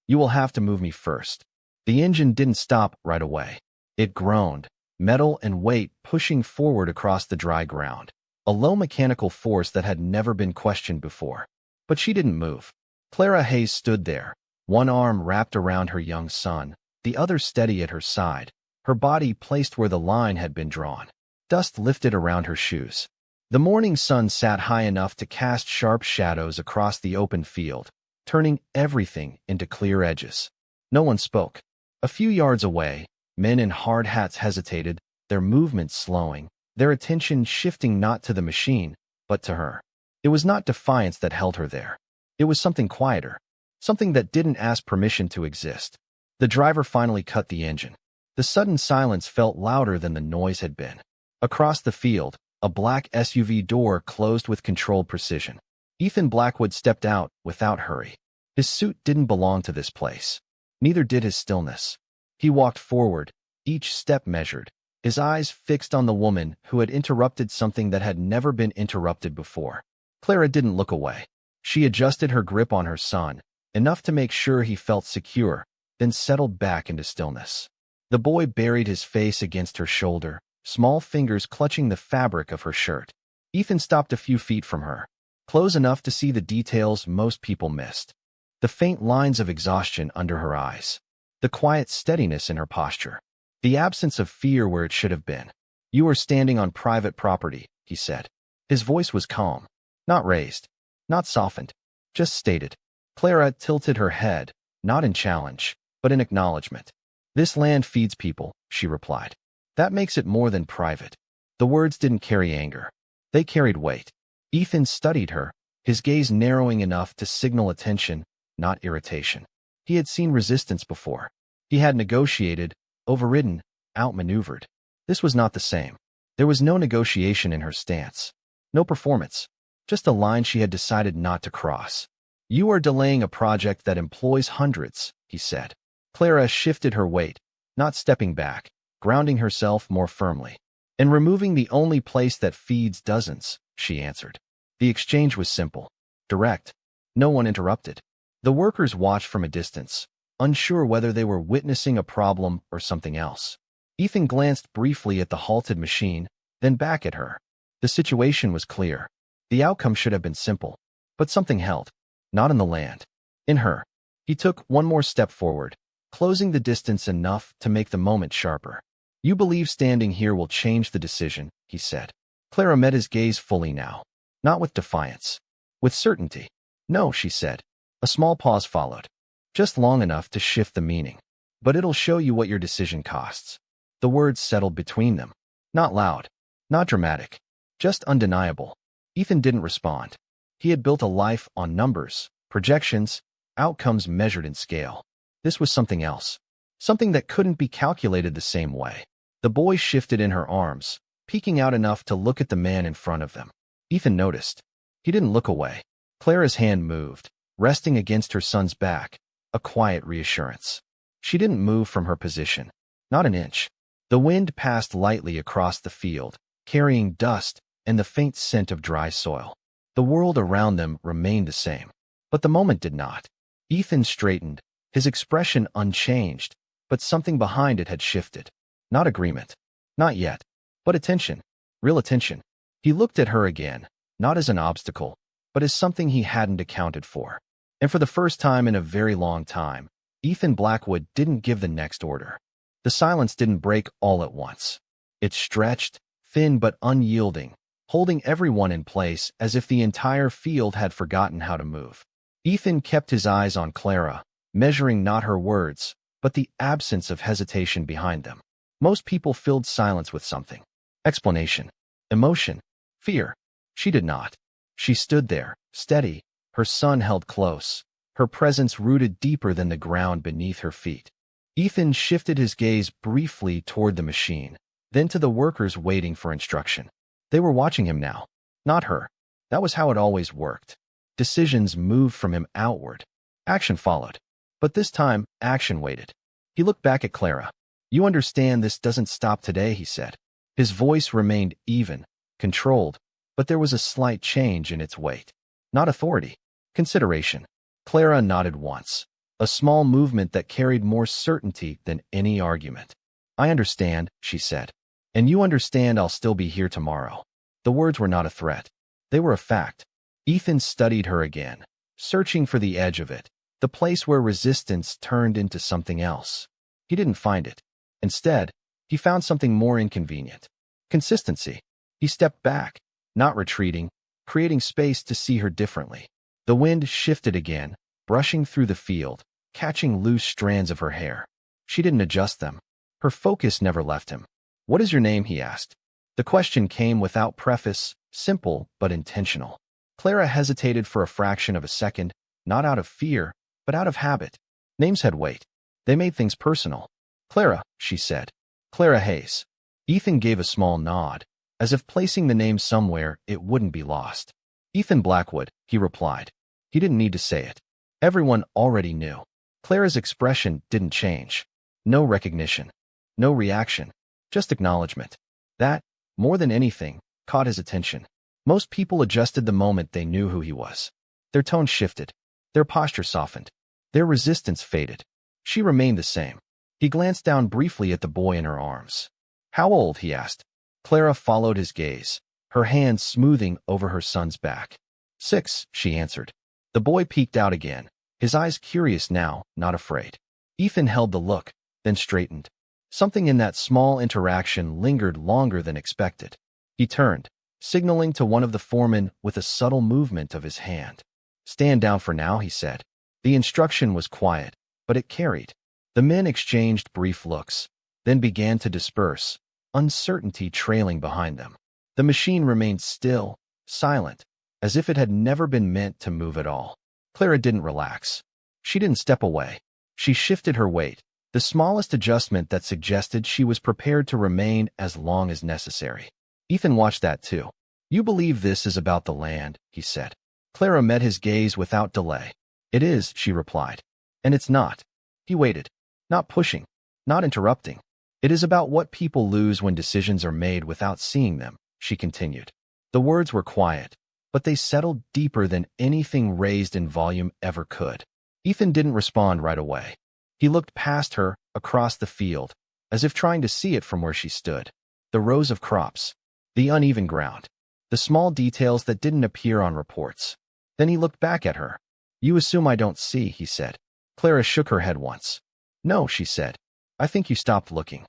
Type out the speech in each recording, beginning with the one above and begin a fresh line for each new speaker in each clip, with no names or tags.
You will have to move me first." The engine didn't stop right away. It groaned, metal and weight pushing forward across the dry ground, a low mechanical force that had never been questioned before. But she didn't move. Clara Hayes stood there, one arm wrapped around her young son, the other steady at her side, her body placed where the line had been drawn. Dust lifted around her shoes. The morning sun sat high enough to cast sharp shadows across the open field, turning everything into clear edges. No one spoke. A few yards away, men in hard hats hesitated, their movements slowing, their attention shifting not to the machine, but to her. It was not defiance that held her there. It was something quieter, something that didn't ask permission to exist. The driver finally cut the engine. The sudden silence felt louder than the noise had been. Across the field, a black SUV door closed with controlled precision. Ethan Blackwood stepped out without hurry. His suit didn't belong to this place. Neither did his stillness. He walked forward, each step measured, his eyes fixed on the woman who had interrupted something that had never been interrupted before. Clara didn't look away. She adjusted her grip on her son, enough to make sure he felt secure, then settled back into stillness. The boy buried his face against her shoulder, small fingers clutching the fabric of her shirt. Ethan stopped a few feet from her, close enough to see the details most people missed. The faint lines of exhaustion under her eyes, the quiet steadiness in her posture, the absence of fear where it should have been. "You are standing on private property," he said. His voice was calm, not raised, not softened, just stated. Clara tilted her head, not in challenge, but in acknowledgement. "This land feeds people," she replied. "That makes it more than private." The words didn't carry anger. They carried weight. Ethan studied her, his gaze narrowing enough to signal attention, not irritation. He had seen resistance before. He had negotiated, overridden, outmaneuvered. This was not the same. There was no negotiation in her stance. No performance. Just a line she had decided not to cross. "You are delaying a project that employs hundreds," he said. Clara shifted her weight, not stepping back, grounding herself more firmly. "And removing the only place that feeds dozens," she answered. The exchange was simple, direct. No one interrupted. The workers watched from a distance, unsure whether they were witnessing a problem or something else. Ethan glanced briefly at the halted machine, then back at her. The situation was clear. The outcome should have been simple. But something held. Not in the land. In her. He took one more step forward, closing the distance enough to make the moment sharper. "You believe standing here will change the decision," he said. Clara met his gaze fully now. Not with defiance. With certainty. "No," she said. A small pause followed. "Just long enough to shift the meaning. But it'll show you what your decision costs." The words settled between them. Not loud. Not dramatic. Just undeniable. Ethan didn't respond. He had built a life on numbers, projections, outcomes measured in scale. This was something else. Something that couldn't be calculated the same way. The boy shifted in her arms, peeking out enough to look at the man in front of them. Ethan noticed. He didn't look away. Clara's hand moved, resting against her son's back, a quiet reassurance. She didn't move from her position. Not an inch. The wind passed lightly across the field, carrying dust and the faint scent of dry soil. The world around them remained the same. But the moment did not. Ethan straightened, his expression unchanged, but something behind it had shifted. Not agreement. Not yet. But attention. Real attention. He looked at her again, not as an obstacle, but as something he hadn't accounted for. And for the first time in a very long time, Ethan Blackwood didn't give the next order. The silence didn't break all at once. It stretched, thin but unyielding, holding everyone in place as if the entire field had forgotten how to move. Ethan kept his eyes on Clara, measuring not her words, but the absence of hesitation behind them. Most people filled silence with something. Explanation. Emotion. Fear. She did not. She stood there, steady, her son held close, her presence rooted deeper than the ground beneath her feet. Ethan shifted his gaze briefly toward the machine, then to the workers waiting for instruction. They were watching him now, not her. That was how it always worked. Decisions moved from him outward. Action followed. But this time, action waited. He looked back at Clara. "You understand this doesn't stop today," he said. His voice remained even, controlled, but there was a slight change in its weight. Not authority. Consideration. Clara nodded once. a small movement that carried more certainty than any argument. "I understand," she said. "And you understand I'll still be here tomorrow." The words were not a threat. They were a fact. Ethan studied her again, searching for the edge of it, the place where resistance turned into something else. He didn't find it. Instead, he found something more inconvenient. Consistency. He stepped back, not retreating, creating space to see her differently. The wind shifted again, brushing through the field, catching loose strands of her hair. She didn't adjust them. Her focus never left him. "What is your name?" he asked. The question came without preface, simple but intentional. Clara hesitated for a fraction of a second, not out of fear, but out of habit. Names had weight. They made things personal. "Clara," she said. "Clara Hayes." Ethan gave a small nod, as if placing the name somewhere it wouldn't be lost. "Ethan Blackwood," he replied. He didn't need to say it. Everyone already knew. Clara's expression didn't change. No recognition. No reaction. Just acknowledgement. That, more than anything, caught his attention. Most people adjusted the moment they knew who he was. Their tone shifted. Their posture softened. Their resistance faded. She remained the same. He glanced down briefly at the boy in her arms. "How old?" he asked. Clara followed his gaze, her hand smoothing over her son's back. "6," she answered. The boy peeked out again, his eyes curious now, not afraid. Ethan held the look, then straightened. Something in that small interaction lingered longer than expected. He turned, signaling to one of the foremen with a subtle movement of his hand. "Stand down for now," he said. The instruction was quiet, but it carried. The men exchanged brief looks, then began to disperse, uncertainty trailing behind them. The machine remained still, silent, as if it had never been meant to move at all. Clara didn't relax. She didn't step away. She shifted her weight, the smallest adjustment that suggested she was prepared to remain as long as necessary. Ethan watched that too. "You believe this is about the land," he said. Clara met his gaze without delay. "It is," she replied. "And it's not." He waited. Not pushing, not interrupting. "It is about what people lose when decisions are made without seeing them," she continued. The words were quiet, but they settled deeper than anything raised in volume ever could. Ethan didn't respond right away. He looked past her, across the field, as if trying to see it from where she stood. The rows of crops, the uneven ground, the small details that didn't appear on reports. Then he looked back at her. "You assume I don't see," he said. Clara shook her head once. "No," she said. "I think you stopped looking."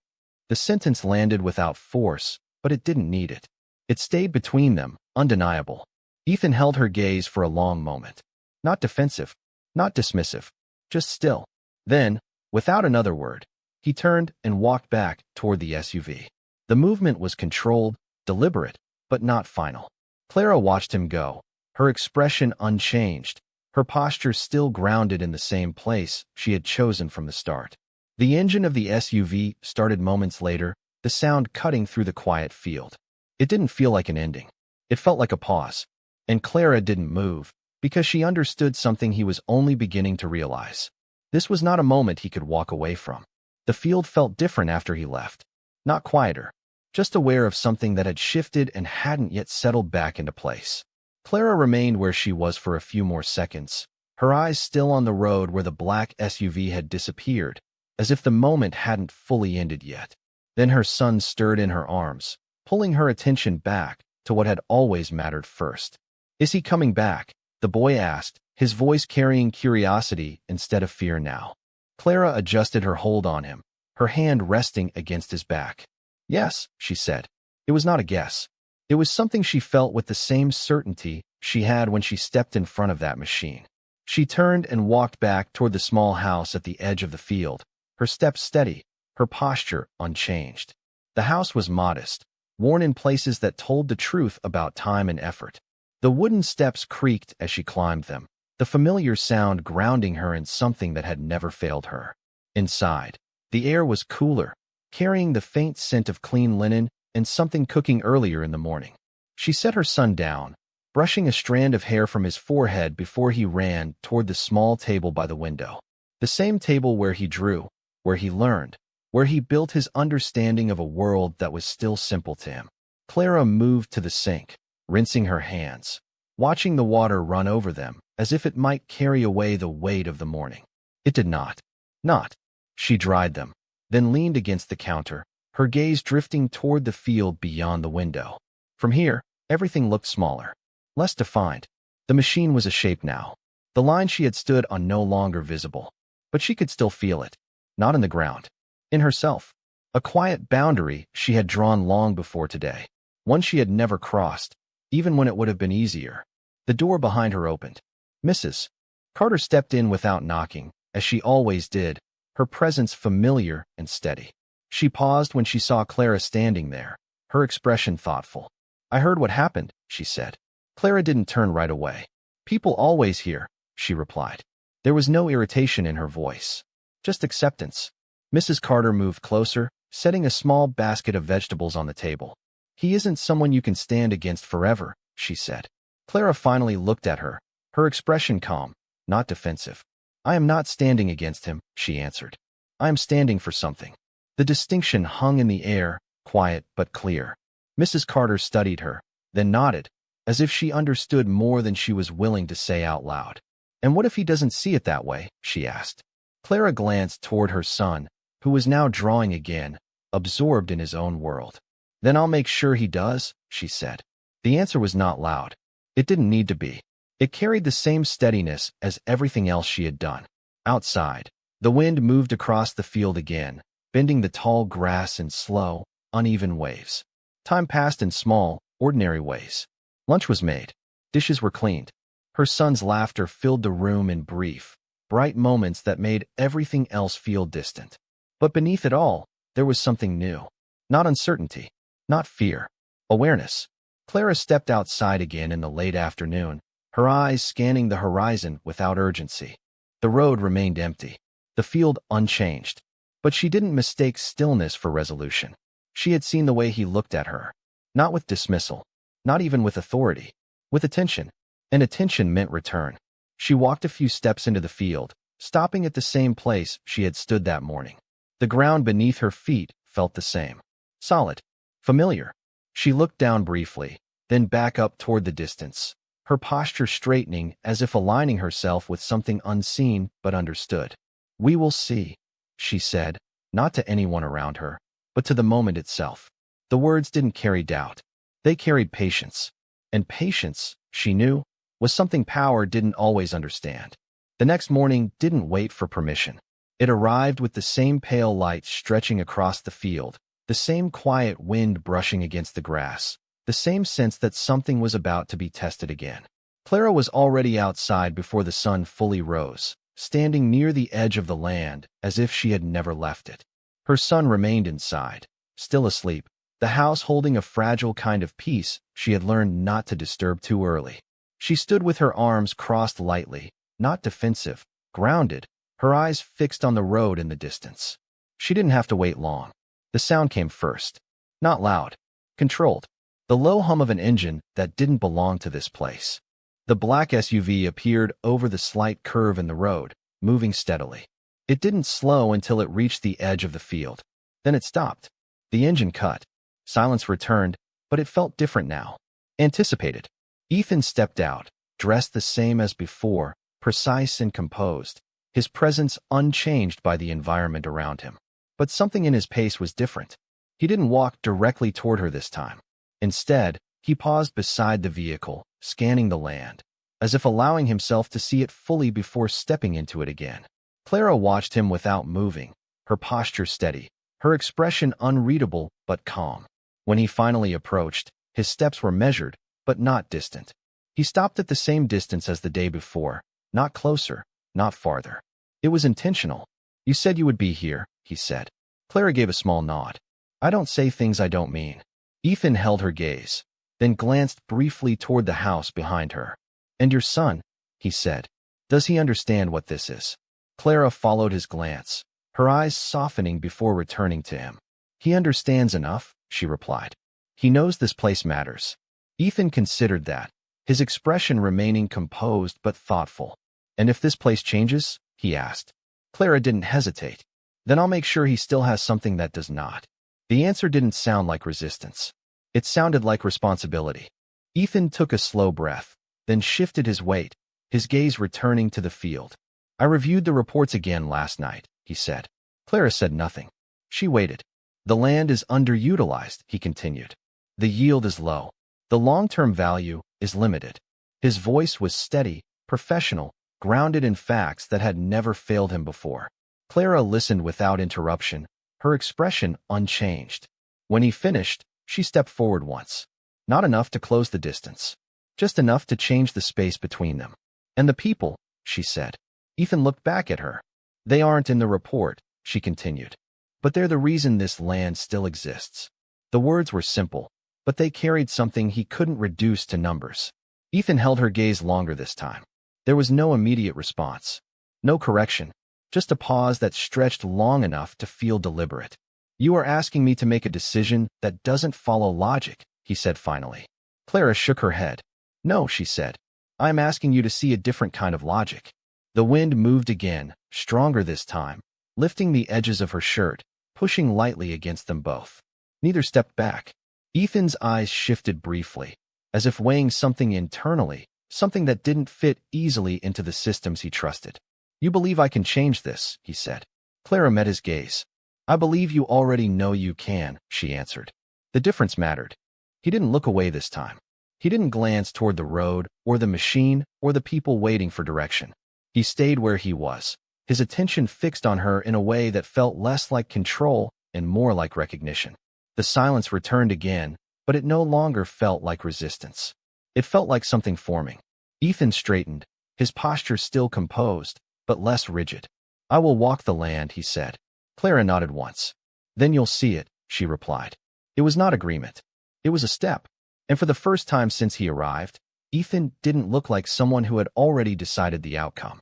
The sentence landed without force, but it didn't need it. It stayed between them, undeniable. Ethan held her gaze for a long moment. Not defensive, not dismissive, just still. Then, without another word, he turned and walked back toward the SUV. The movement was controlled, deliberate, but not final. Clara watched him go, her expression unchanged, her posture still grounded in the same place she had chosen from the start. The engine of the SUV started moments later, the sound cutting through the quiet field. It didn't feel like an ending. It felt like a pause. And Clara didn't move, because she understood something he was only beginning to realize. This was not a moment he could walk away from. The field felt different after he left. Not quieter, just aware of something that had shifted and hadn't yet settled back into place. Clara remained where she was for a few more seconds, her eyes still on the road where the black SUV had disappeared, as if the moment hadn't fully ended yet. Then her son stirred in her arms, pulling her attention back to what had always mattered first. "Is he coming back?" the boy asked, his voice carrying curiosity instead of fear now. Clara adjusted her hold on him, her hand resting against his back. "Yes," she said. It was not a guess. It was something she felt with the same certainty she had when she stepped in front of that machine. She turned and walked back toward the small house at the edge of the field, her steps steady, her posture unchanged. The house was modest, worn in places that told the truth about time and effort. The wooden steps creaked as she climbed them, the familiar sound grounding her in something that had never failed her. Inside, the air was cooler, carrying the faint scent of clean linen and something cooking earlier in the morning. She set her son down, brushing a strand of hair from his forehead before he ran toward the small table by the window. The same table where he drew, where he learned, where he built his understanding of a world that was still simple to him. Clara moved to the sink, rinsing her hands, watching the water run over them as if it might carry away the weight of the morning. It did not. Not. She dried them, then leaned against the counter, her gaze drifting toward the field beyond the window. From here, everything looked smaller, less defined. The machine was a shape now. The line she had stood on no longer visible, but she could still feel it. Not in the ground. In herself. A quiet boundary she had drawn long before today. One she had never crossed, even when it would have been easier. The door behind her opened. Mrs. Carter stepped in without knocking, as she always did, her presence familiar and steady. She paused when she saw Clara standing there, her expression thoughtful. I heard what happened, she said. Clara didn't turn right away. People always hear, she replied. There was no irritation in her voice, just acceptance. Mrs. Carter moved closer, setting a small basket of vegetables on the table. He isn't someone you can stand against forever, she said. Clara finally looked at her, her expression calm, not defensive. I am not standing against him, she answered. I am standing for something. The distinction hung in the air, quiet but clear. Mrs. Carter studied her, then nodded, as if she understood more than she was willing to say out loud. And what if he doesn't see it that way, she asked. Clara glanced toward her son, who was now drawing again, absorbed in his own world. Then I'll make sure he does, she said. The answer was not loud. It didn't need to be. It carried the same steadiness as everything else she had done. Outside, the wind moved across the field again, bending the tall grass in slow, uneven waves. Time passed in small, ordinary ways. Lunch was made. Dishes were cleaned. Her son's laughter filled the room in brief, bright moments that made everything else feel distant. But beneath it all, there was something new. Not uncertainty. Not fear. Awareness. Clara stepped outside again in the late afternoon, her eyes scanning the horizon without urgency. The road remained empty, the field unchanged. But she didn't mistake stillness for resolution. She had seen the way he looked at her. Not with dismissal, not even with authority, with attention. And attention meant return. She walked a few steps into the field, stopping at the same place she had stood that morning. The ground beneath her feet felt the same. Solid. Familiar. She looked down briefly, then back up toward the distance, her posture straightening as if aligning herself with something unseen but understood. We will see, she said, not to anyone around her, but to the moment itself. The words didn't carry doubt. They carried patience. And patience, she knew, was something power didn't always understand. The next morning didn't wait for permission. It arrived with the same pale light stretching across the field, the same quiet wind brushing against the grass, the same sense that something was about to be tested again. Clara was already outside before the sun fully rose, standing near the edge of the land as if she had never left it. Her son remained inside, still asleep, the house holding a fragile kind of peace she had learned not to disturb too early. She stood with her arms crossed lightly, not defensive, grounded, her eyes fixed on the road in the distance. She didn't have to wait long. The sound came first. Not loud. Controlled. The low hum of an engine that didn't belong to this place. The black SUV appeared over the slight curve in the road, moving steadily. It didn't slow until it reached the edge of the field. Then it stopped. The engine cut. Silence returned, but it felt different now. Anticipated. Ethan stepped out, dressed the same as before, precise and composed, his presence unchanged by the environment around him. But something in his pace was different. He didn't walk directly toward her this time. Instead, he paused beside the vehicle, scanning the land, as if allowing himself to see it fully before stepping into it again. Clara watched him without moving, her posture steady, her expression unreadable but calm. When he finally approached, his steps were measured, but not distant. He stopped at the same distance as the day before, not closer, not farther. It was intentional. You said you would be here, he said. Clara gave a small nod. I don't say things I don't mean. Ethan held her gaze, then glanced briefly toward the house behind her. And your son, he said. Does he understand what this is? Clara followed his glance, her eyes softening before returning to him. He understands enough, she replied. He knows this place matters. Ethan considered that, his expression remaining composed but thoughtful. And if this place changes? He asked. Clara didn't hesitate. Then I'll make sure he still has something that does not. The answer didn't sound like resistance. It sounded like responsibility. Ethan took a slow breath, then shifted his weight, his gaze returning to the field. I reviewed the reports again last night, he said. Clara said nothing. She waited. The land is underutilized, he continued. The yield is low. The long-term value is limited. His voice was steady, professional, grounded in facts that had never failed him before. Clara listened without interruption, her expression unchanged. When he finished, she stepped forward once. Not enough to close the distance. Just enough to change the space between them. And the people, she said. Ethan looked back at her. They aren't in the report, she continued. But they're the reason this land still exists. The words were simple, but they carried something he couldn't reduce to numbers. Ethan held her gaze longer this time. There was no immediate response. No correction. Just a pause that stretched long enough to feel deliberate. You are asking me to make a decision that doesn't follow logic, he said finally. Clara shook her head. No, she said. I'm asking you to see a different kind of logic. The wind moved again, stronger this time, lifting the edges of her shirt, pushing lightly against them both. Neither stepped back. Ethan's eyes shifted briefly, as if weighing something internally, something that didn't fit easily into the systems he trusted. You believe I can change this, he said. Clara met his gaze. I believe you already know you can, she answered. The difference mattered. He didn't look away this time. He didn't glance toward the road, or the machine, or the people waiting for direction. He stayed where he was, his attention fixed on her in a way that felt less like control and more like recognition. The silence returned again, but it no longer felt like resistance. It felt like something forming. Ethan straightened, his posture still composed, but less rigid. I will walk the land, he said. Clara nodded once. Then you'll see it, she replied. It was not agreement. It was a step. And for the first time since he arrived, Ethan didn't look like someone who had already decided the outcome.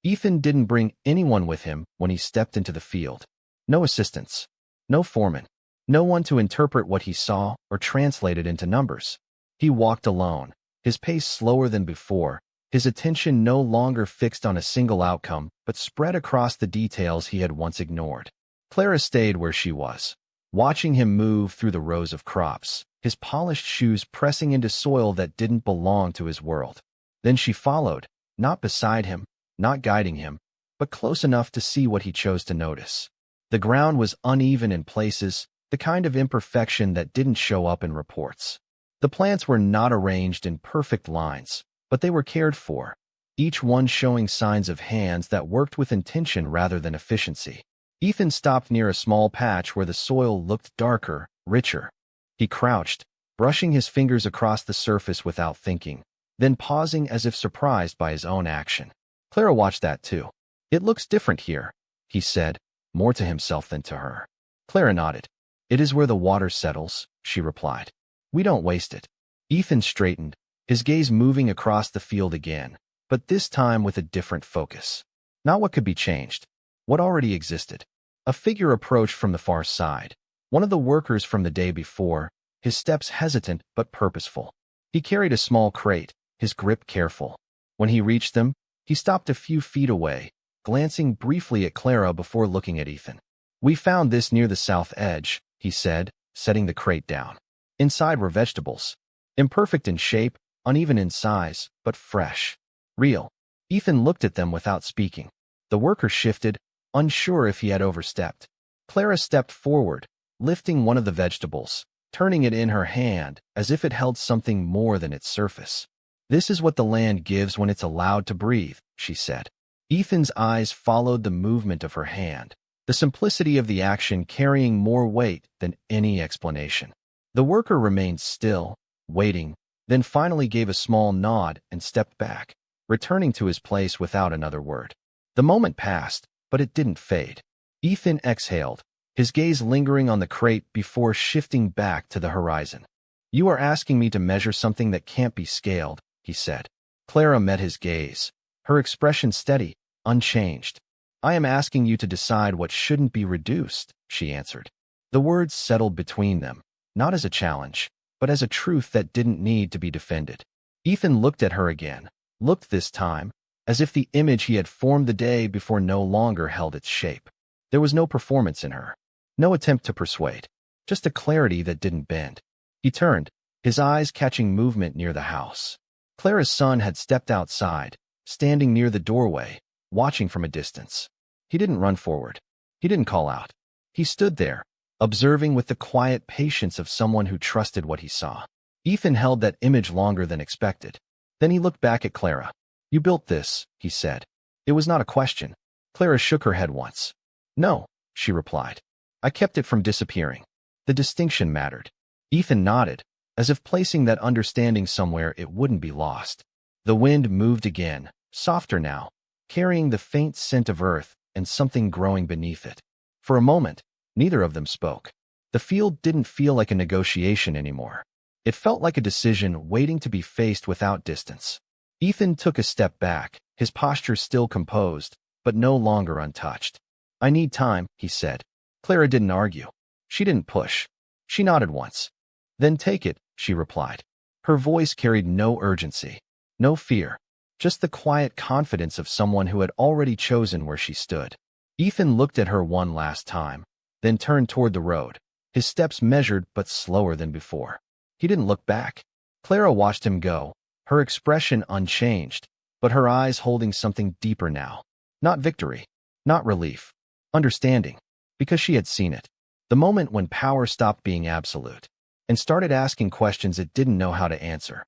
Ethan didn't bring anyone with him when he stepped into the field. No assistants. No foreman. No one to interpret what he saw or translate it into numbers. He walked alone, his pace slower than before, his attention no longer fixed on a single outcome, but spread across the details he had once ignored. Clara stayed where she was, watching him move through the rows of crops, his polished shoes pressing into soil that didn't belong to his world. Then she followed, not beside him, not guiding him, but close enough to see what he chose to notice. The ground was uneven in places, the kind of imperfection that didn't show up in reports. The plants were not arranged in perfect lines, but they were cared for, each one showing signs of hands that worked with intention rather than efficiency. Ethan stopped near a small patch where the soil looked darker, richer. He crouched, brushing his fingers across the surface without thinking, then pausing as if surprised by his own action. Clara watched that too. It looks different here, he said, more to himself than to her. Clara nodded. It is where the water settles, she replied. We don't waste it. Ethan straightened, his gaze moving across the field again, but this time with a different focus. Not what could be changed. What already existed. A figure approached from the far side. One of the workers from the day before, his steps hesitant but purposeful. He carried a small crate, his grip careful. When he reached them, he stopped a few feet away, glancing briefly at Clara before looking at Ethan. We found this near the south edge, he said, setting the crate down. Inside were vegetables. Imperfect in shape, uneven in size, but fresh. Real. Ethan looked at them without speaking. The worker shifted, unsure if he had overstepped. Clara stepped forward, lifting one of the vegetables, turning it in her hand as if it held something more than its surface. This is what the land gives when it's allowed to breathe, she said. Ethan's eyes followed the movement of her hand, the simplicity of the action carrying more weight than any explanation. The worker remained still, waiting, then finally gave a small nod and stepped back, returning to his place without another word. The moment passed, but it didn't fade. Ethan exhaled, his gaze lingering on the crate before shifting back to the horizon. You are asking me to measure something that can't be scaled, he said. Clara met his gaze, her expression steady, unchanged. I am asking you to decide what shouldn't be reduced, she answered. The words settled between them, not as a challenge, but as a truth that didn't need to be defended. Ethan looked at her again, looked this time, as if the image he had formed the day before no longer held its shape. There was no performance in her, no attempt to persuade, just a clarity that didn't bend. He turned, his eyes catching movement near the house. Clara's son had stepped outside, standing near the doorway, watching from a distance. He didn't run forward. He didn't call out. He stood there, observing with the quiet patience of someone who trusted what he saw. Ethan held that image longer than expected. Then he looked back at Clara. "You built this," he said. It was not a question. Clara shook her head once. "No," she replied. "I kept it from disappearing." The distinction mattered. Ethan nodded, as if placing that understanding somewhere it wouldn't be lost. The wind moved again, softer now, carrying the faint scent of earth and something growing beneath it. For a moment, neither of them spoke. The field didn't feel like a negotiation anymore. It felt like a decision waiting to be faced without distance. Ethan took a step back, his posture still composed, but no longer untouched. "I need time," he said. Clara didn't argue. She didn't push. She nodded once. "Then take it," she replied. Her voice carried no urgency, no fear, just the quiet confidence of someone who had already chosen where she stood. Ethan looked at her one last time, then turned toward the road, his steps measured but slower than before. He didn't look back. Clara watched him go, her expression unchanged, but her eyes holding something deeper now. Not victory, not relief, understanding, because she had seen it. The moment when power stopped being absolute and started asking questions it didn't know how to answer.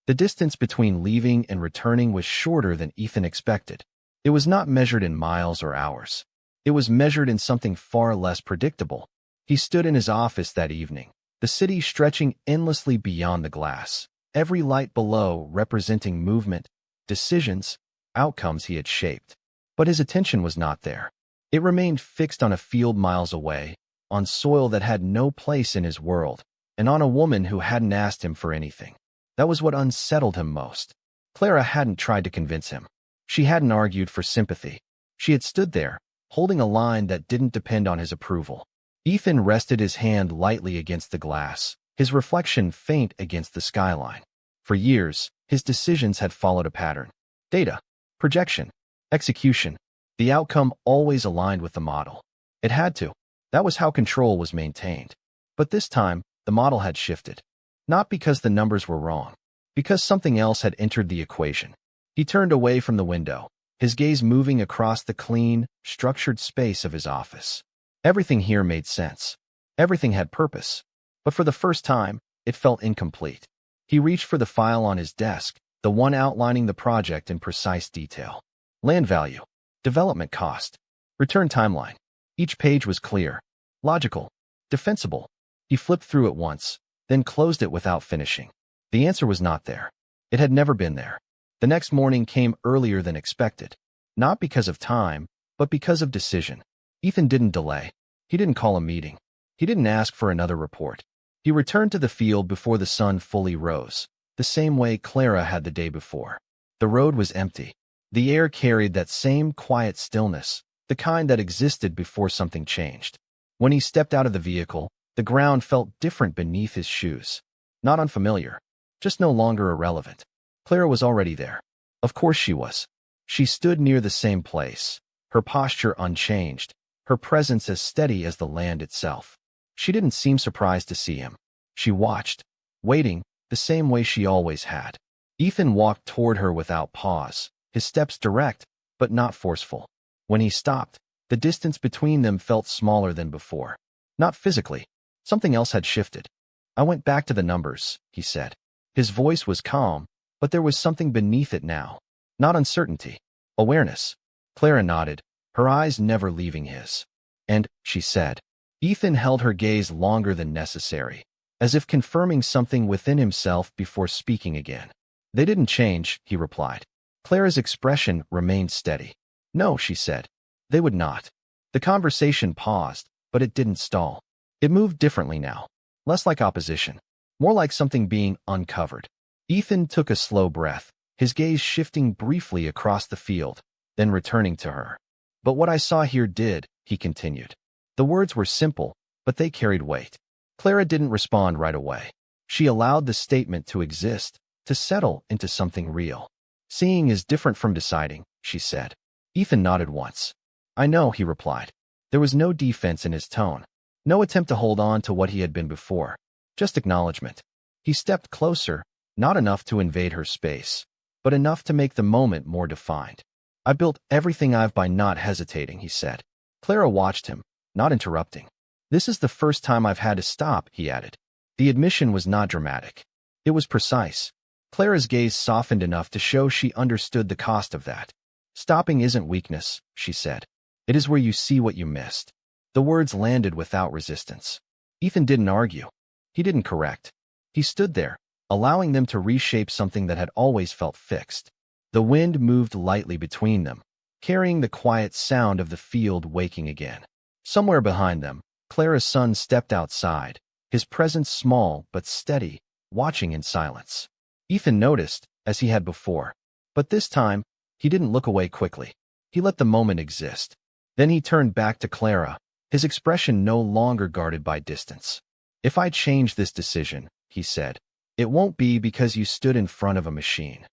The distance between leaving and returning was shorter than Ethan expected. It was not measured in miles or hours. It was measured in something far less predictable. He stood in his office that evening, the city stretching endlessly beyond the glass, every light below representing movement, decisions, outcomes he had shaped. But his attention was not there. It remained fixed on a field miles away, on soil that had no place in his world, and on a woman who hadn't asked him for anything. That was what unsettled him most. Clara hadn't tried to convince him. She hadn't argued for sympathy. She had stood there, holding a line that didn't depend on his approval. Ethan rested his hand lightly against the glass, his reflection faint against the skyline. For years, his decisions had followed a pattern. Data, projection, execution. The outcome always aligned with the model. It had to. That was how control was maintained. But this time, the model had shifted. Not because the numbers were wrong, because something else had entered the equation. He turned away from the window, his gaze moving across the clean, structured space of his office. Everything here made sense. Everything had purpose. But for the first time, it felt incomplete. He reached for the file on his desk, the one outlining the project in precise detail. Land value, development cost, return timeline. Each page was clear, logical, defensible. He flipped through it once, then closed it without finishing. The answer was not there. It had never been there. The next morning came earlier than expected. Not because of time, but because of decision. Ethan didn't delay. He didn't call a meeting. He didn't ask for another report. He returned to the field before the sun fully rose, the same way Clara had the day before. The road was empty. The air carried that same quiet stillness, the kind that existed before something changed. When he stepped out of the vehicle, the ground felt different beneath his shoes. Not unfamiliar, just no longer irrelevant. Clara was already there. Of course she was. She stood near the same place, her posture unchanged, her presence as steady as the land itself. She didn't seem surprised to see him. She watched, waiting, the same way she always had. Ethan walked toward her without pause, his steps direct, but not forceful. When he stopped, the distance between them felt smaller than before. Not physically. Something else had shifted. "I went back to the numbers," he said. His voice was calm, but there was something beneath it now. Not uncertainty. Awareness. Clara nodded, her eyes never leaving his. "And," she said. Ethan held her gaze longer than necessary, as if confirming something within himself before speaking again. "They didn't change," he replied. Clara's expression remained steady. "No," she said. "They would not." The conversation paused, but it didn't stall. It moved differently now, less like opposition, more like something being uncovered. Ethan took a slow breath, his gaze shifting briefly across the field, then returning to her. "But what I saw here did," he continued. The words were simple, but they carried weight. Clara didn't respond right away. She allowed the statement to exist, to settle into something real. "Seeing is different from deciding," she said. Ethan nodded once. "I know," he replied. There was no defense in his tone. No attempt to hold on to what he had been before, just acknowledgement. He stepped closer, not enough to invade her space, but enough to make the moment more defined. I built everything I've by not hesitating, he said. Clara watched him, not interrupting. This is the first time I've had to stop, he added. The admission was not dramatic. It was precise. Clara's gaze softened enough to show she understood the cost of that. Stopping isn't weakness, she said. It is where you see what you missed. The words landed without resistance. Ethan didn't argue. He didn't correct. He stood there, allowing them to reshape something that had always felt fixed. The wind moved lightly between them, carrying the quiet sound of the field waking again. Somewhere behind them, Clara's son stepped outside, his presence small but steady, watching in silence. Ethan noticed, as he had before. But this time, he didn't look away quickly. He let the moment exist. Then he turned back to Clara, his expression no longer guarded by distance. If I change this decision, he said, it won't be because you stood in front of a machine.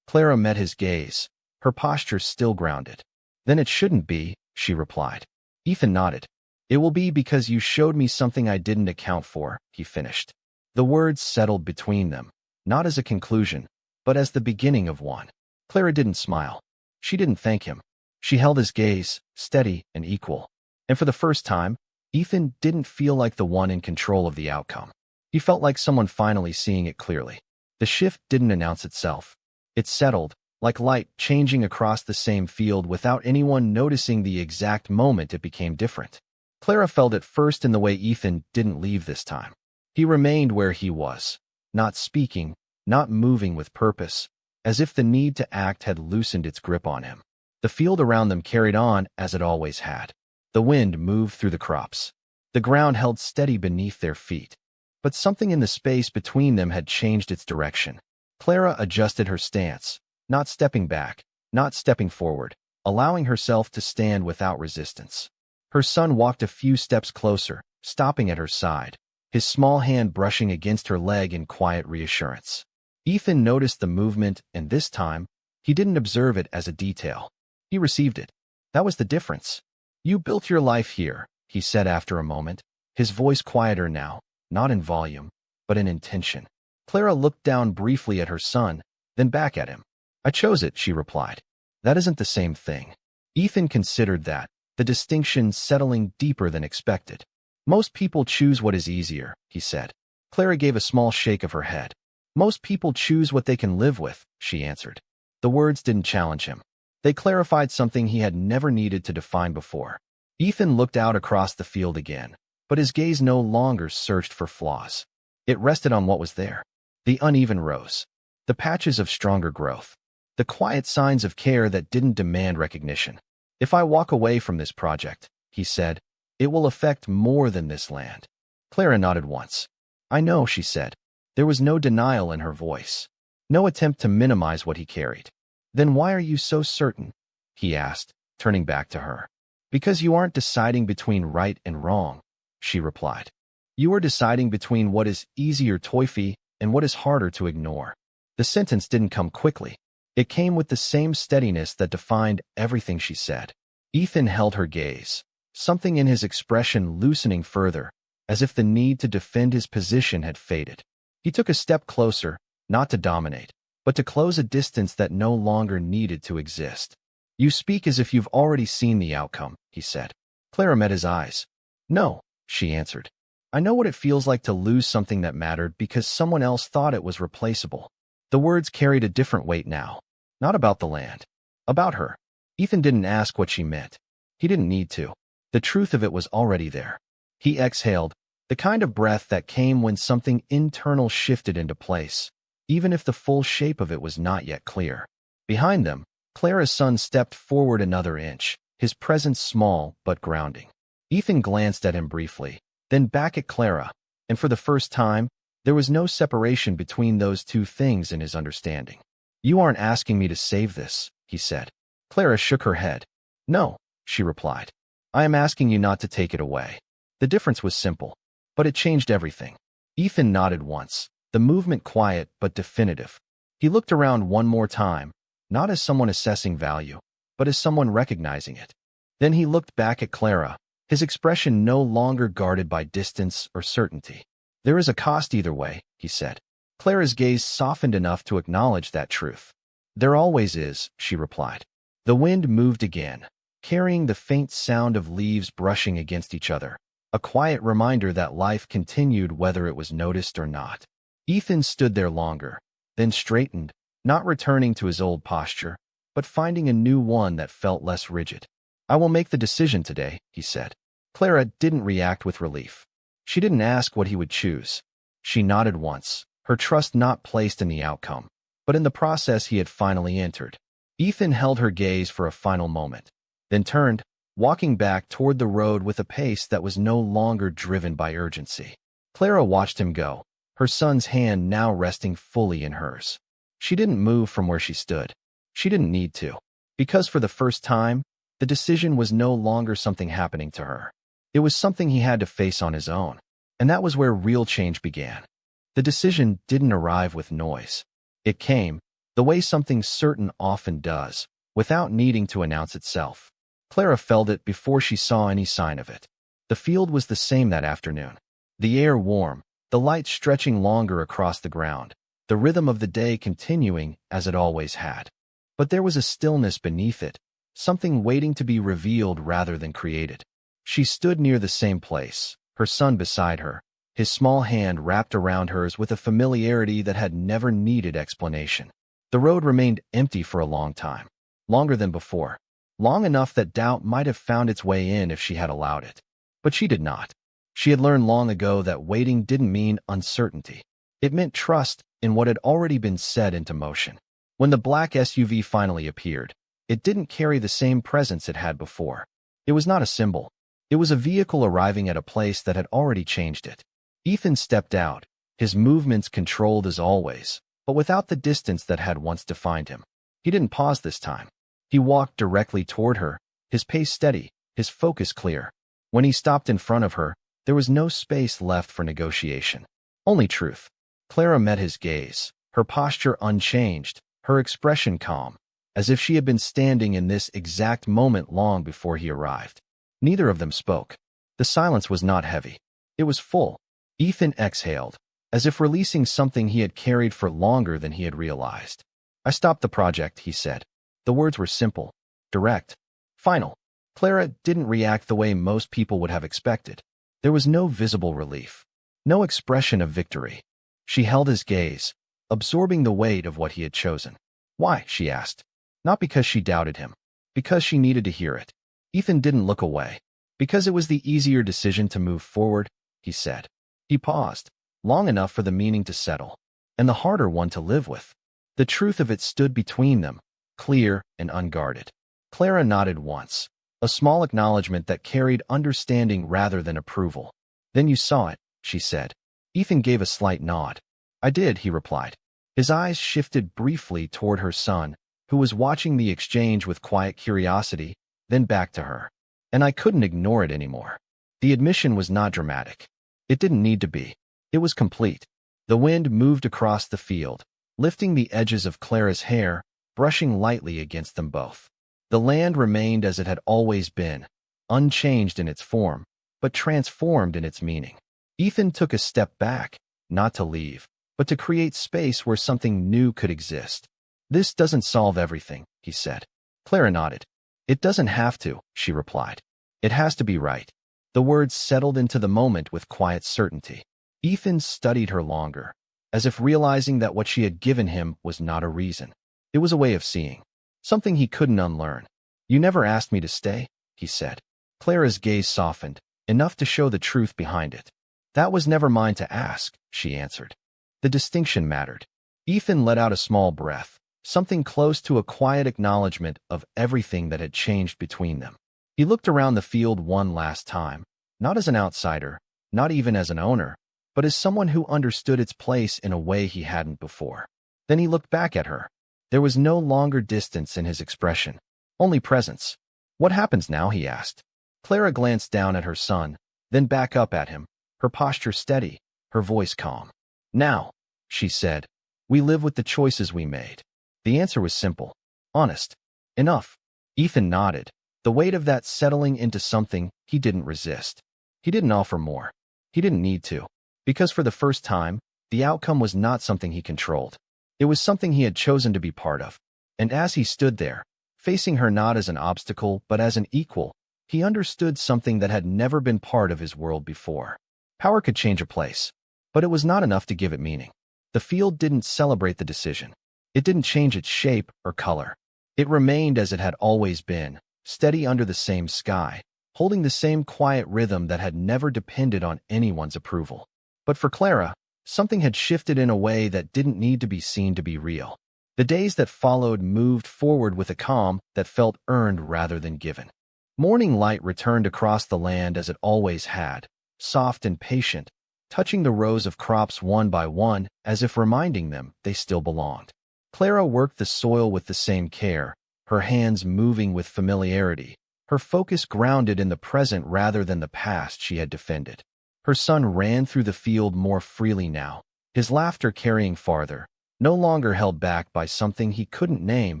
Clara met his gaze, her posture still grounded. Then it shouldn't be, she replied. Ethan nodded. It will be because you showed me something I didn't account for, he finished. The words settled between them, not as a conclusion, but as the beginning of one. Clara didn't smile. She didn't thank him. She held his gaze, steady and equal. And for the first time, Ethan didn't feel like the one in control of the outcome. He felt like someone finally seeing it clearly. The shift didn't announce itself. It settled, like light changing across the same field without anyone noticing the exact moment it became different. Clara felt it first in the way Ethan didn't leave this time. He remained where he was, not speaking, not moving with purpose, as if the need to act had loosened its grip on him. The field around them carried on as it always had. The wind moved through the crops. The ground held steady beneath their feet. But something in the space between them had changed its direction. Clara adjusted her stance, not stepping back, not stepping forward, allowing herself to stand without resistance. Her son walked a few steps closer, stopping at her side, his small hand brushing against her leg in quiet reassurance. Ethan noticed the movement, and this time, he didn't observe it as a detail. He received it. That was the difference. You built your life here, he said after a moment, his voice quieter now, not in volume, but in intention. Clara looked down briefly at her son, then back at him. I chose it, she replied. That isn't the same thing. Ethan considered that, the distinction settling deeper than expected. Most people choose what is easier, he said. Clara gave a small shake of her head. Most people choose what they can live with, she answered. The words didn't challenge him. They clarified something he had never needed to define before. Ethan looked out across the field again, but his gaze no longer searched for flaws. It rested on what was there. The uneven rows, the patches of stronger growth, the quiet signs of care that didn't demand recognition. If I walk away from this project, he said, it will affect more than this land. Clara nodded once. I know, she said. There was no denial in her voice, no attempt to minimize what he carried. Then why are you so certain? He asked, turning back to her. Because you aren't deciding between right and wrong, she replied. You are deciding between what is easier toify and what is harder to ignore. The sentence didn't come quickly. It came with the same steadiness that defined everything she said. Ethan held her gaze, something in his expression loosening further, as if the need to defend his position had faded. He took a step closer, not to dominate, but to close a distance that no longer needed to exist. You speak as if you've already seen the outcome, he said. Clara met his eyes. No, she answered. I know what it feels like to lose something that mattered because someone else thought it was replaceable. The words carried a different weight now. Not about the land. About her. Ethan didn't ask what she meant. He didn't need to. The truth of it was already there. He exhaled, the kind of breath that came when something internal shifted into place, even if the full shape of it was not yet clear. Behind them, Clara's son stepped forward another inch, his presence small but grounding. Ethan glanced at him briefly, then back at Clara, and for the first time, there was no separation between those two things in his understanding. You aren't asking me to save this, he said. Clara shook her head. No, she replied. I am asking you not to take it away. The difference was simple, but it changed everything. Ethan nodded once, the movement quiet but definitive. He looked around one more time, not as someone assessing value, but as someone recognizing it. Then he looked back at Clara, his expression no longer guarded by distance or certainty. There is a cost either way, he said. Clara's gaze softened enough to acknowledge that truth. There always is, she replied. The wind moved again, carrying the faint sound of leaves brushing against each other, a quiet reminder that life continued whether it was noticed or not. Ethan stood there longer, then straightened, not returning to his old posture, but finding a new one that felt less rigid. "I will make the decision today," he said. Clara didn't react with relief. She didn't ask what he would choose. She nodded once, her trust not placed in the outcome, but in the process he had finally entered. Ethan held her gaze for a final moment, then turned, walking back toward the road with a pace that was no longer driven by urgency. Clara watched him go, her son's hand now resting fully in hers. She didn't move from where she stood. She didn't need to, because for the first time, the decision was no longer something happening to her. It was something he had to face on his own, and that was where real change began. The decision didn't arrive with noise. It came, the way something certain often does, without needing to announce itself. Clara felt it before she saw any sign of it. The field was the same that afternoon. The air warm, the light stretching longer across the ground, the rhythm of the day continuing as it always had. But there was a stillness beneath it, something waiting to be revealed rather than created. She stood near the same place, her son beside her, his small hand wrapped around hers with a familiarity that had never needed explanation. The road remained empty for a long time, longer than before, long enough that doubt might have found its way in if she had allowed it. But she did not. She had learned long ago that waiting didn't mean uncertainty. It meant trust in what had already been set into motion. When the black SUV finally appeared, it didn't carry the same presence it had before. It was not a symbol. It was a vehicle arriving at a place that had already changed it. Ethan stepped out, his movements controlled as always, but without the distance that had once defined him. He didn't pause this time. He walked directly toward her, his pace steady, his focus clear. When he stopped in front of her, there was no space left for negotiation. Only truth. Clara met his gaze, her posture unchanged, her expression calm, as if she had been standing in this exact moment long before he arrived. Neither of them spoke. The silence was not heavy. It was full. Ethan exhaled, as if releasing something he had carried for longer than he had realized. "I stopped the project," he said. The words were simple, direct, final. Clara didn't react the way most people would have expected. There was no visible relief, no expression of victory. She held his gaze, absorbing the weight of what he had chosen. "Why?" she asked. Not because she doubted him, because she needed to hear it. Ethan didn't look away. "Because it was the easier decision to move forward," he said. He paused, long enough for the meaning to settle, and the harder one to live with. The truth of it stood between them, clear and unguarded. Clara nodded once, a small acknowledgement that carried understanding rather than approval. "Then you saw it," she said. Ethan gave a slight nod. "I did," he replied. His eyes shifted briefly toward her son, who was watching the exchange with quiet curiosity, then back to her. "And I couldn't ignore it anymore." The admission was not dramatic. It didn't need to be. It was complete. The wind moved across the field, lifting the edges of Clara's hair, brushing lightly against them both. The land remained as it had always been, unchanged in its form, but transformed in its meaning. Ethan took a step back, not to leave, but to create space where something new could exist. "This doesn't solve everything," he said. Clara nodded. "It doesn't have to," she replied. "It has to be right." The words settled into the moment with quiet certainty. Ethan studied her longer, as if realizing that what she had given him was not a reason. It was a way of seeing, something he couldn't unlearn. "You never asked me to stay," he said. Clara's gaze softened, enough to show the truth behind it. "That was never mine to ask," she answered. The distinction mattered. Ethan let out a small breath, something close to a quiet acknowledgement of everything that had changed between them. He looked around the field one last time, not as an outsider, not even as an owner, but as someone who understood its place in a way he hadn't before. Then he looked back at her. There was no longer distance in his expression, only presence. "What happens now?" he asked. Clara glanced down at her son, then back up at him, her posture steady, her voice calm. "Now," she said, "we live with the choices we made." The answer was simple, honest. Enough. Ethan nodded, the weight of that settling into something he didn't resist. He didn't offer more. He didn't need to. Because for the first time, the outcome was not something he controlled. It was something he had chosen to be part of. And as he stood there, facing her not as an obstacle but as an equal. He understood something that had never been part of his world before. Power could change a place, but it was not enough to give it meaning. The field didn't celebrate the decision. It didn't change its shape or color. It remained as it had always been, steady under the same sky, holding the same quiet rhythm that had never depended on anyone's approval. But for Clara, something had shifted in a way that didn't need to be seen to be real. The days that followed moved forward with a calm that felt earned rather than given. Morning light returned across the land as it always had, soft and patient, touching the rows of crops one by one as if reminding them they still belonged. Clara worked the soil with the same care, her hands moving with familiarity, her focus grounded in the present rather than the past she had defended. Her son ran through the field more freely now, his laughter carrying farther, no longer held back by something he couldn't name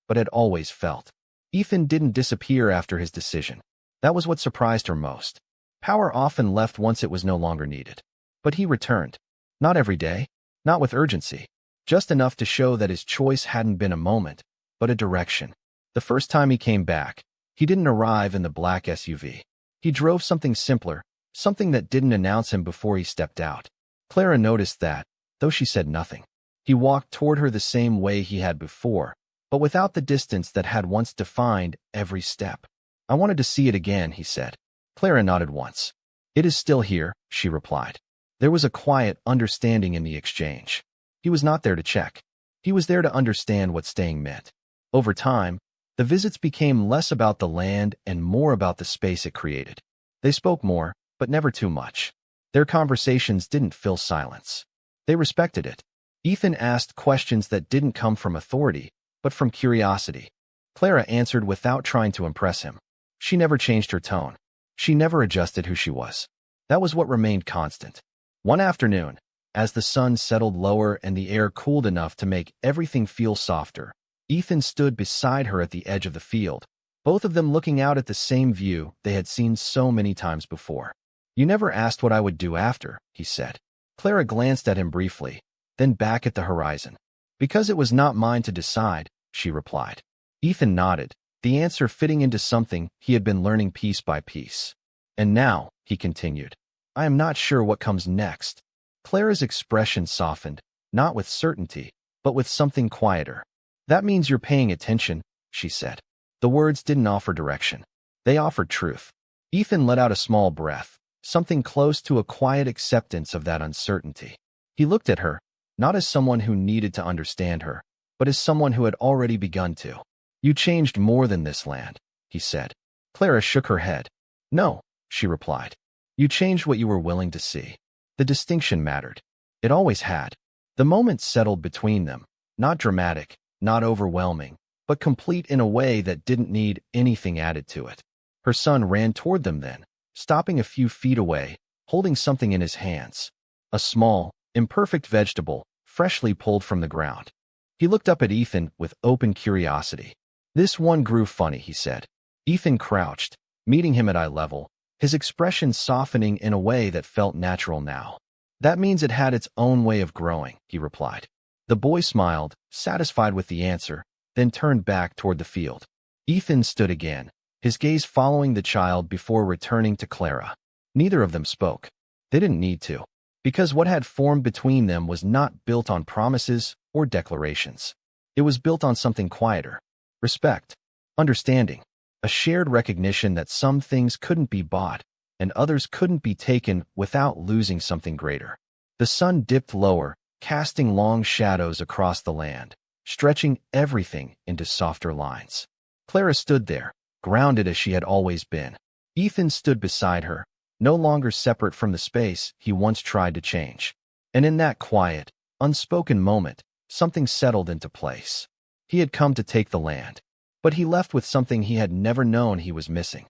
but had always felt. Ethan didn't disappear after his decision. That was what surprised her most. Power often left once it was no longer needed. But he returned. Not every day, not with urgency, just enough to show that his choice hadn't been a moment, but a direction. The first time he came back, he didn't arrive in the black SUV. He drove something simpler, something that didn't announce him before he stepped out. Clara noticed that, though she said nothing. He walked toward her the same way he had before, but without the distance that had once defined every step. "I wanted to see it again," he said. Clara nodded once. "It is still here," she replied. There was a quiet understanding in the exchange. He was not there to check. He was there to understand what staying meant. Over time, the visits became less about the land and more about the space it created. They spoke more, but never too much. Their conversations didn't fill silence. They respected it. Ethan asked questions that didn't come from authority, but from curiosity. Clara answered without trying to impress him. She never changed her tone. She never adjusted who she was. That was what remained constant. One afternoon, as the sun settled lower and the air cooled enough to make everything feel softer, Ethan stood beside her at the edge of the field, both of them looking out at the same view they had seen so many times before. "You never asked what I would do after," he said. Clara glanced at him briefly, then back at the horizon. "Because it was not mine to decide," she replied. Ethan nodded, the answer fitting into something he had been learning piece by piece. "And now," he continued, "I am not sure what comes next." Clara's expression softened, not with certainty, but with something quieter. "That means you're paying attention," she said. The words didn't offer direction. They offered truth. Ethan let out a small breath, something close to a quiet acceptance of that uncertainty. He looked at her, not as someone who needed to understand her, but as someone who had already begun to. "You changed more than this land," he said. Clara shook her head. "No," she replied. "You changed what you were willing to see." The distinction mattered. It always had. The moment settled between them, not dramatic, not overwhelming, but complete in a way that didn't need anything added to it. Her son ran toward them then, stopping a few feet away, holding something in his hands. A small, imperfect vegetable, freshly pulled from the ground. He looked up at Ethan with open curiosity. "This one grew funny," he said. Ethan crouched, meeting him at eye level, his expression softening in a way that felt natural now. "That means it had its own way of growing," he replied. The boy smiled, satisfied with the answer, then turned back toward the field. Ethan stood again, his gaze following the child before returning to Clara. Neither of them spoke. They didn't need to, because what had formed between them was not built on promises or declarations. It was built on something quieter. Respect, understanding, a shared recognition that some things couldn't be bought and others couldn't be taken without losing something greater. The sun dipped lower, casting long shadows across the land, stretching everything into softer lines. Clara stood there, grounded as she had always been. Ethan stood beside her, no longer separate from the space he once tried to change. And in that quiet, unspoken moment, something settled into place. He had come to take the land, but he left with something he had never known he was missing.